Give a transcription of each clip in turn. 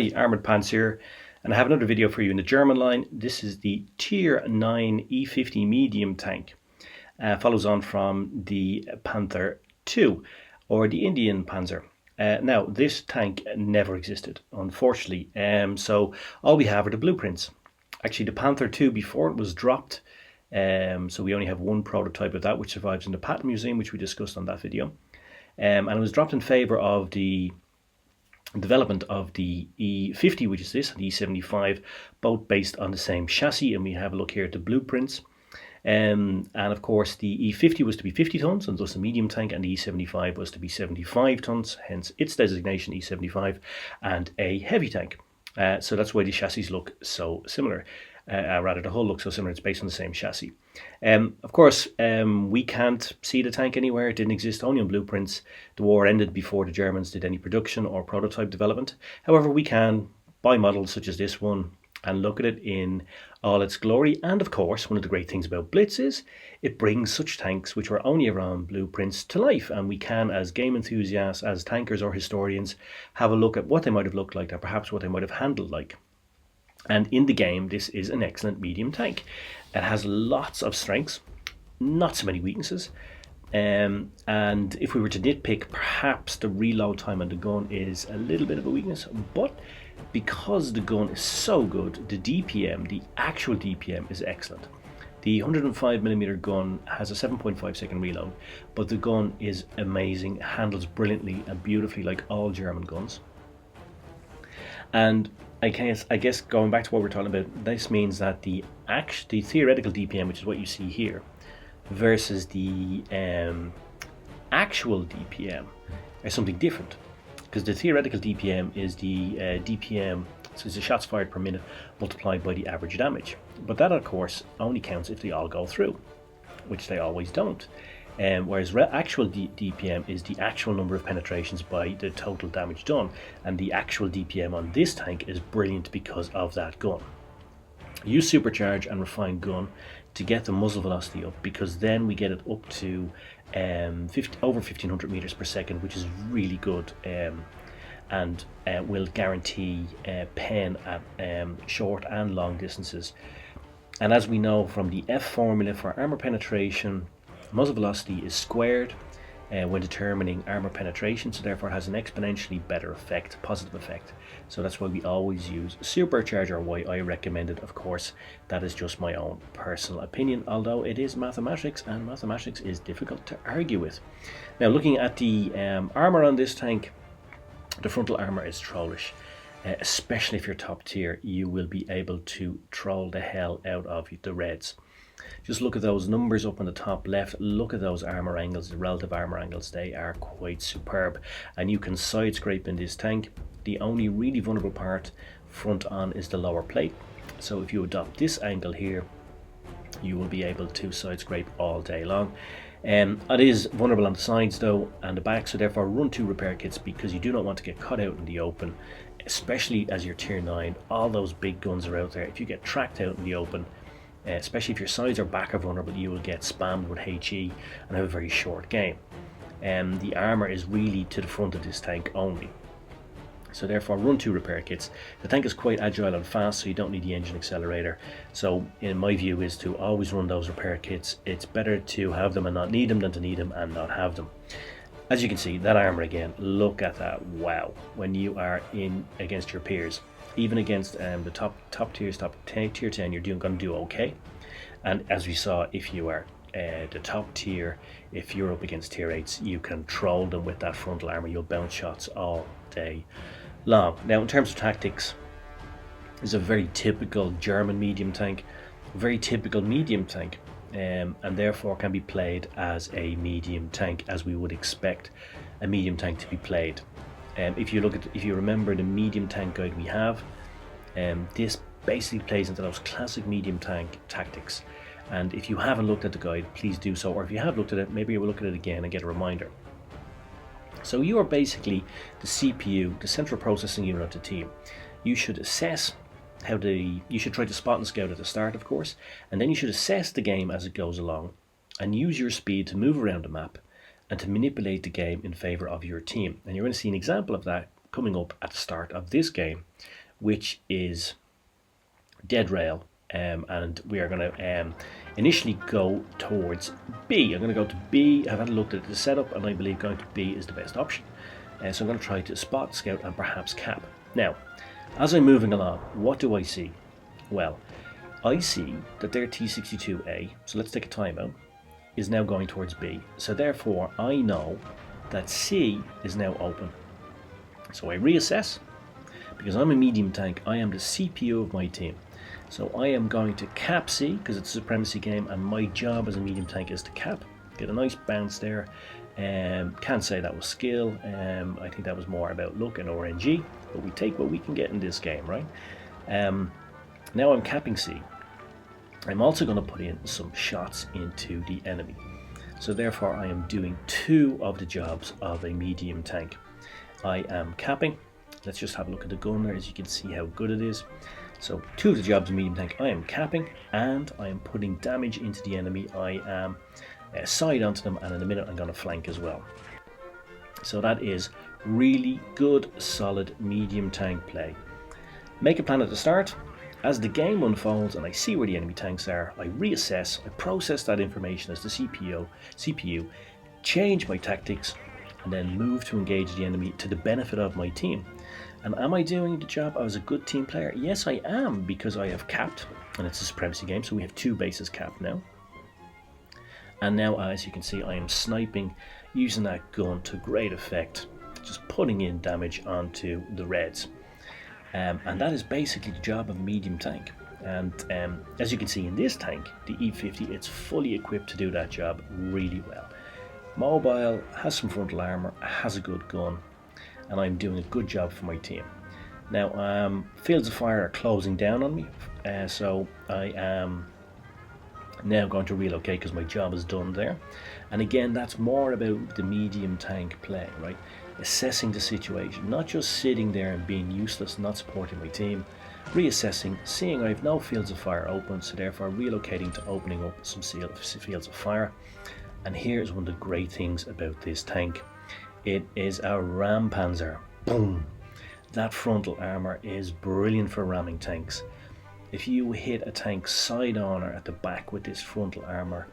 Hi, Armoured Panther, and I have another video for you in the German line. This is the Tier 9 E50 medium tank. Follows on from the Panther II, or the Indian Panzer. Now, this tank never existed, unfortunately, so all we have are the blueprints. Actually, the Panther II, before it was dropped, so we only have one prototype of that, which survives in the Patent Museum, which we discussed on that video. And it was dropped in favour of the development of the E50, which is this, and the E75, both based on the same chassis. And we have a look here at the blueprints. And of course, the E50 was to be 50 tons, and thus a medium tank, and the E75 was to be 75 tons, hence its designation E75, and a heavy tank. So that's why the chassis look so similar. Rather, the hull looks so similar. It's based on the same chassis. Of course, we can't see the tank anywhere. It didn't exist, only on blueprints. The war ended before the Germans did any production or prototype development. However, we can buy models such as this one and look at it in all its glory. And of course, one of the great things about Blitz is it brings such tanks which were only around blueprints to life. And we can, as game enthusiasts, as tankers or historians, have a look at what they might have looked like, or perhaps what they might have handled like. And in the game, this is an excellent medium tank. It has lots of strengths, not so many weaknesses. And if we were to nitpick, perhaps the reload time on the gun is a little bit of a weakness. But because the gun is so good, the DPM, the actual DPM, is excellent. The 105mm gun has a 7.5 second reload, but the gun is amazing, handles brilliantly and beautifully like all German guns. And I guess going back to what we're talking about, this means that the theoretical DPM, which is what you see here, versus the actual DPM are something different. Because the theoretical DPM is the DPM, so it's the shots fired per minute multiplied by the average damage. But that, of course, only counts if they all go through, which they always don't. Whereas actual DPM is the actual number of penetrations by the total damage done, and the actual DPM on this tank is brilliant because of that gun. Use Supercharge and refined gun to get the muzzle velocity up, because then we get it up to over 1500 meters per second, which is really good, and will guarantee pen at short and long distances. And as we know from the F formula for armor penetration, muzzle velocity is squared when determining armor penetration, so therefore it has an exponentially better effect, positive effect. So that's why we always use Supercharge, or why I recommend it. Of course, that is just my own personal opinion, although it is mathematics, and mathematics is difficult to argue with. Now, looking at the armor on this tank, the frontal armor is trollish. Especially if you're top tier, you will be able to troll the hell out of the reds. Just look at those numbers up on the top left. Look at those armor angles, the relative armor angles. They are quite superb, and you can side scrape in this tank. The only really vulnerable part front on is the lower plate. So if you adopt this angle here, you will be able to side scrape all day long. It is vulnerable on the sides though and the back, so therefore run 2 repair kits, because you do not want to get cut out in the open, especially as you're tier 9. All those big guns are out there. If you get tracked out in the open, especially if your sides or back are vulnerable, you will get spammed with HE and have a very short game. The armor is really to the front of this tank only, so therefore run 2 repair kits. The tank is quite agile and fast, so you don't need the engine accelerator. So in my view is to always run those repair kits. It's better to have them and not need them than to need them and not have them. As you can see, that armor again, look at that. Wow, when you are in against your peers, even against the top tiers, tier 10, you're going to do okay. And as we saw, if you are the top tier, if you're up against tier 8s, you can troll them with that frontal armor. You'll bounce shots all day long. Now, in terms of tactics, it's a very typical German medium tank, very typical medium tank, and therefore can be played as a medium tank, as we would expect a medium tank to be played. If you remember the medium tank guide we have, this basically plays into those classic medium tank tactics. And if you haven't looked at the guide, please do so, or if you have looked at it, maybe you will look at it again and get a reminder. So you are basically the CPU, the central processing unit of the team. You should assess you should try to spot and scout at the start, of course, and then you should assess the game as it goes along and use your speed to move around the map and to manipulate the game in favour of your team. And you're going to see an example of that coming up at the start of this game, which is Dead Rail. And we are going to initially go towards B. I'm going to go to B. I've had a look at the setup, and I believe going to B is the best option. So I'm going to try to spot, scout, and perhaps cap. Now, as I'm moving along, what do I see? Well, I see that their T62A, so let's take a timeout, is now going towards B. So therefore, I know that C is now open. So I reassess. Because I'm a medium tank, I am the CPU of my team. So I am going to cap C, because it's a supremacy game, and my job as a medium tank is to cap. Get a nice bounce there. Can't say that was skill. I think that was more about luck and RNG. But we take what we can get in this game, right? Now I'm capping C. I'm also going to put in some shots into the enemy. So therefore I am doing 2 of the jobs of a medium tank. I am capping. Let's just have a look at the gun there, as you can see how good it is. So 2 of the jobs of medium tank, I am capping, and I am putting damage into the enemy. I am side onto them, and in a minute I'm going to flank as well. So that is really good, solid medium tank play. Make a plan at the start. As the game unfolds and I see where the enemy tanks are, I reassess, I process that information as the CPU, change my tactics, and then move to engage the enemy to the benefit of my team. And am I doing the job as a good team player? Yes, I am, because I have capped, and it's a supremacy game, so we have 2 bases capped now. And now, as you can see, I am sniping, using that gun to great effect, just putting in damage onto the Reds. And that is basically the job of a medium tank. And as you can see in this tank, the E50, it's fully equipped to do that job really well. Mobile, has some frontal armour, has a good gun, and I'm doing a good job for my team. Now, fields of fire are closing down on me, so I am now going to relocate because my job is done there. And again, that's more about the medium tank play, right? Assessing the situation, not just sitting there and being useless, not supporting my team. Reassessing, seeing I have no fields of fire open, so therefore relocating to opening up some fields of fire. And here's one of the great things about this tank. It is a Ram-Panzer. Boom! That frontal armour is brilliant for ramming tanks. If you hit a tank side on or at the back with this frontal armour,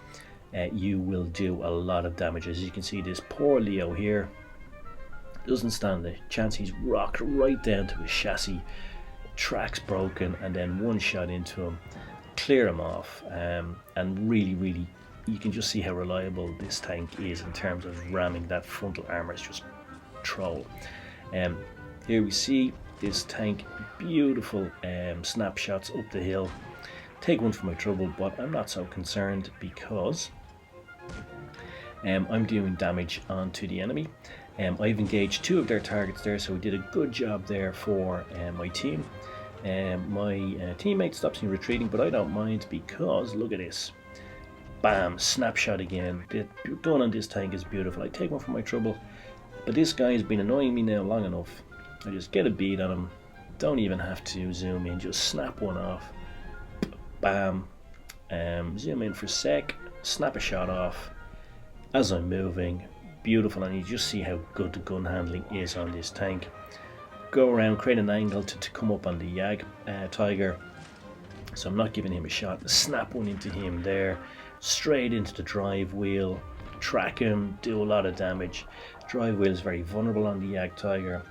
you will do a lot of damage. As you can see, this poor Leo here doesn't stand a chance. He's rocked right down to his chassis, tracks broken, and then one shot into him, clear him off, and really you can just see how reliable this tank is in terms of ramming. That frontal armour is just troll. Here we see this tank, beautiful snapshots up the hill. Take one for my trouble, but I'm not so concerned because I'm doing damage onto the enemy. I've engaged 2 of their targets there, so we did a good job there for my team. My teammate stops me retreating, but I don't mind because look at this. Bam, snapshot again. The gun on this tank is beautiful. I take one for my trouble, but this guy has been annoying me now long enough. I just get a bead on him, don't even have to zoom in, just snap one off. Bam, zoom in for a sec, snap a shot off as I'm moving. Beautiful, and you just see how good the gun handling is on this tank. Go around, create an angle to come up on the Tiger, so I'm not giving him a shot. Snap one into him there, straight into the drive wheel, track him, do a lot of damage. Drive wheel is very vulnerable on the Tiger.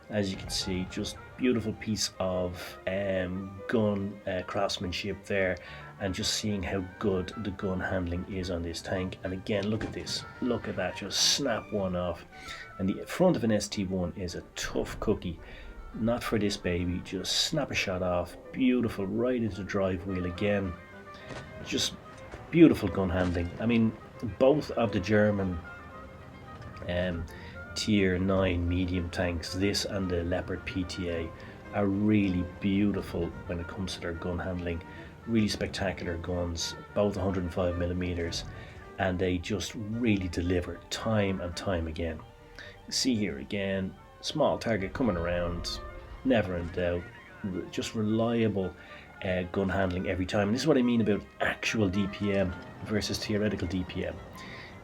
As you can see, just beautiful piece of gun craftsmanship there, and just seeing how good the gun handling is on this tank. And again, look at this, look at that, just snap one off. And the front of an ST1 is a tough cookie, not for this baby. Just snap a shot off, beautiful, right into the drive wheel again. Just beautiful gun handling. I mean, both of the German tier 9 medium tanks, this and the Leopard PTA, are really beautiful when it comes to their gun handling. Really spectacular guns, both 105mm, and they just really deliver time and time again. See here again, small target coming around, never in doubt, just reliable gun handling every time. And this is what I mean about actual DPM versus theoretical DPM.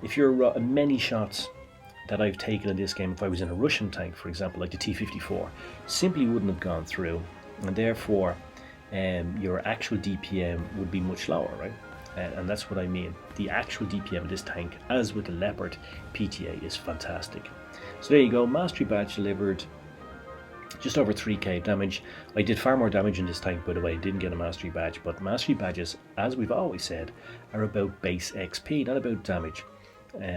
If you're many shots that I've taken in this game, if I was in a Russian tank, for example, like the T-54, simply wouldn't have gone through, and therefore your actual DPM would be much lower, right? And that's what I mean. The actual DPM of this tank, as with the Leopard PTA, is fantastic. So there you go, Mastery Badge delivered, just over 3k damage. I did far more damage in this tank, by the way. I didn't get a Mastery Badge, but Mastery Badges, as we've always said, are about base XP, not about damage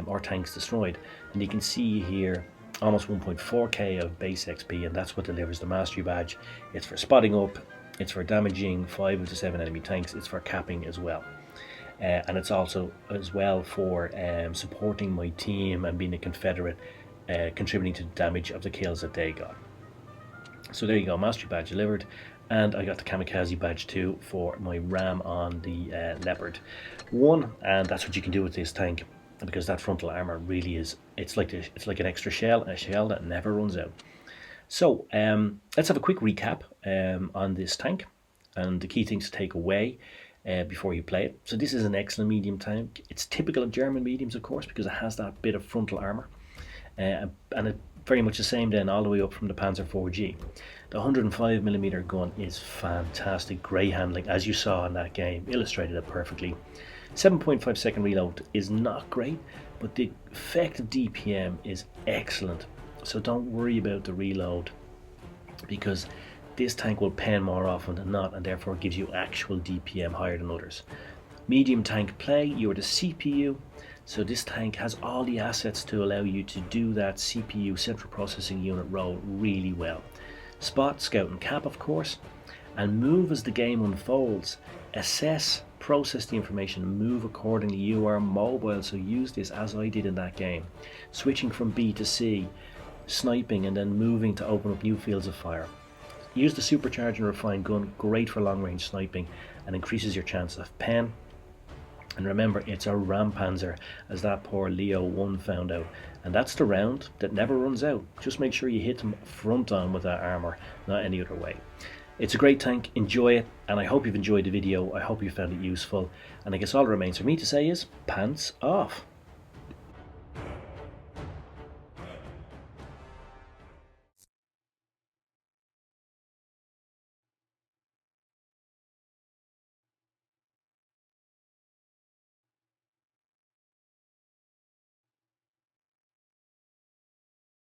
or tanks destroyed. And you can see here almost 1.4k of base XP, and that's what delivers the Mastery Badge. It's for spotting up, it's for damaging 5 to 7 enemy tanks, it's for capping as well. And it's also as well for supporting my team and being a Confederate, contributing to the damage of the kills that they got. So there you go, Mastery Badge delivered, and I got the Kamikaze Badge too for my Ram on the Leopard 1, and that's what you can do with this tank, because that frontal armor really is, it's like an extra shell, a shell that never runs out. So let's have a quick recap on this tank and the key things to take away before you play it. So this is an excellent medium tank. It's typical of German mediums, of course, because it has that bit of frontal armor, and it very much the same then all the way up from the Panther IV. The 105mm gun is fantastic, great handling, as you saw in that game, illustrated it perfectly. 7.5 second reload is not great, but the effective DPM is excellent. So don't worry about the reload, because this tank will pen more often than not, and therefore gives you actual DPM higher than others. Medium tank play, you're the CPU, so this tank has all the assets to allow you to do that CPU, central processing unit, role really well. Spot, scout and cap, of course, and move as the game unfolds. Assess, process the information, and move accordingly. You are mobile, so use this as I did in that game, switching from B to C, sniping and then moving to open up new fields of fire. Use the Supercharge and Refined gun, great for long range sniping and increases your chance of pen. And remember, it's a Ram-Panzer, as that poor Leo 1 found out, and that's the round that never runs out. Just make sure you hit them front on with that armor, not any other way. It's a great tank, enjoy it, and I hope you've enjoyed the video. I hope you found it useful, and I guess all that remains for me to say is pants off.